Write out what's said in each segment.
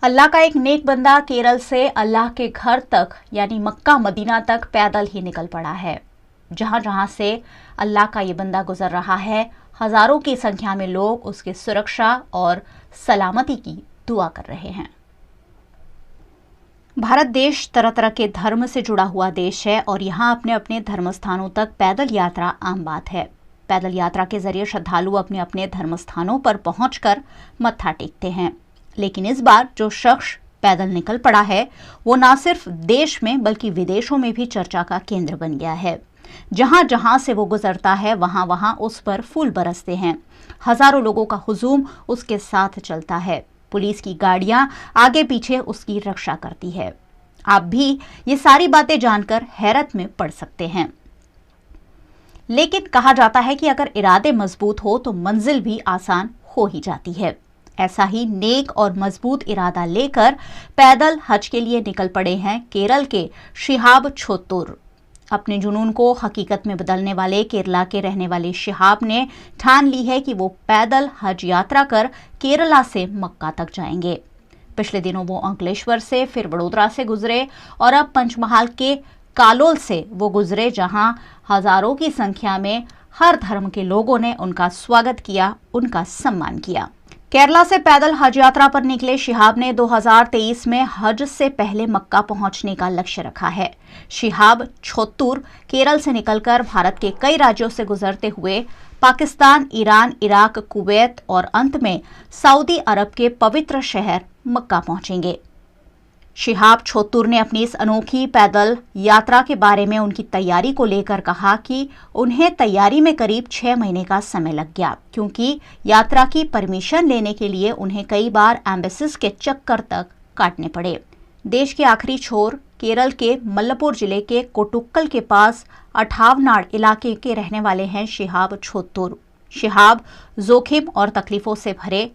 अल्लाह का एक नेक बंदा केरल से अल्लाह के घर तक यानी मक्का मदीना तक पैदल ही निकल पड़ा है। जहां जहां से अल्लाह का ये बंदा गुजर रहा है, हजारों की संख्या में लोग उसकी सुरक्षा और सलामती की दुआ कर रहे हैं। भारत देश तरह तरह के धर्म से जुड़ा हुआ देश है और यहाँ अपने अपने धर्म स्थानों तक पैदल यात्रा आम बात है। पैदल यात्रा के जरिए श्रद्धालु अपने अपने धर्म स्थानों पर पहुंचकर मत्था टेकते हैं। लेकिन इस बार जो शख्स पैदल निकल पड़ा है वो न सिर्फ देश में बल्कि विदेशों में भी चर्चा का केंद्र बन गया है। जहां जहां से वो गुजरता है वहां वहां उस पर फूल बरसते हैं। हजारों लोगों का हुजूम उसके साथ चलता है। पुलिस की गाड़ियां आगे पीछे उसकी रक्षा करती है। आप भी ये सारी बातें जानकर हैरत में पड़ सकते हैं। लेकिन कहा जाता है कि अगर इरादे मजबूत हो तो मंजिल भी आसान हो ही जाती है। ऐसा ही नेक और मजबूत इरादा लेकर पैदल हज के लिए निकल पड़े हैं केरल के शिहाब छोत्तुर। अपने जुनून को हकीकत में बदलने वाले केरला के रहने वाले शिहाब ने ठान ली है कि वो पैदल हज यात्रा कर केरला से मक्का तक जाएंगे। पिछले दिनों वो अंकलेश्वर से फिर वडोदरा से गुजरे और अब पंचमहाल के कालोल से वो गुजरे, जहां हजारों की संख्या में हर धर्म के लोगों ने उनका स्वागत किया, उनका सम्मान किया। केरला से पैदल हज यात्रा पर निकले शिहाब ने 2023 में हज से पहले मक्का पहुंचने का लक्ष्य रखा है। शिहाब छोत्तुर केरल से निकलकर भारत के कई राज्यों से गुजरते हुए पाकिस्तान, ईरान, इराक, कुवैत और अंत में सऊदी अरब के पवित्र शहर मक्का पहुंचेंगे। शिहाब छोत्तुर ने अपनी इस अनोखी पैदल यात्रा के बारे में उनकी तैयारी को लेकर कहा कि उन्हें तैयारी में करीब 6 महीने का समय लग गया, क्योंकि यात्रा की परमिशन लेने के लिए उन्हें कई बार एम्बेसीज के चक्कर तक काटने पड़े। देश के आखिरी छोर केरल के मलप्पुरम जिले के कोट्टुक्कल के पास अठावनाड इलाके के रहने वाले हैं शिहाब छोत्तुर। शिहाब जोखिम और तकलीफों से भरे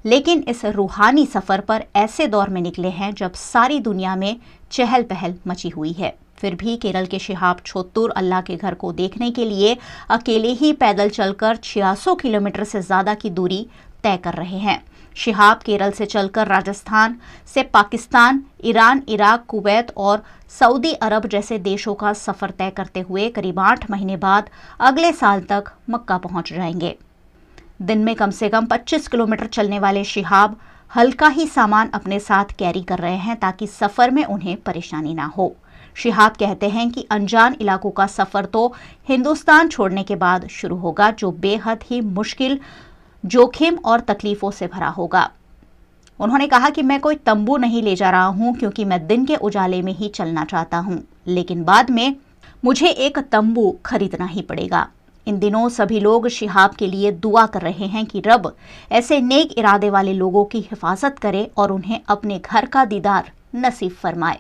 लेकिन इस रूहानी सफर पर ऐसे दौर में निकले हैं जब सारी दुनिया में चहल पहल मची हुई है। फिर भी केरल के शिहाब छोत्तुर अल्लाह के घर को देखने के लिए अकेले ही पैदल चलकर 600 किलोमीटर से ज्यादा की दूरी तय कर रहे हैं। शिहाब केरल से चलकर राजस्थान से पाकिस्तान, ईरान, इराक, कुवैत और सऊदी अरब जैसे देशों का सफर तय करते हुए करीब 8 महीने बाद अगले साल तक मक्का पहुंच जाएंगे। दिन में कम से कम 25 किलोमीटर चलने वाले शिहाब हल्का ही सामान अपने साथ कैरी कर रहे हैं ताकि सफर में उन्हें परेशानी ना हो। शिहाब कहते हैं कि अनजान इलाकों का सफर तो हिंदुस्तान छोड़ने के बाद शुरू होगा, जो बेहद ही मुश्किल, जोखिम और तकलीफों से भरा होगा। उन्होंने कहा कि मैं कोई तंबू नहीं ले जा रहा हूं क्योंकि मैं दिन के उजाले में ही चलना चाहता हूं, लेकिन बाद में मुझे एक तंबू खरीदना ही पड़ेगा। इन दिनों सभी लोग शिहाब के लिए दुआ कर रहे हैं कि रब ऐसे नेक इरादे वाले लोगों की हिफाजत करे और उन्हें अपने घर का दीदार नसीब फरमाए।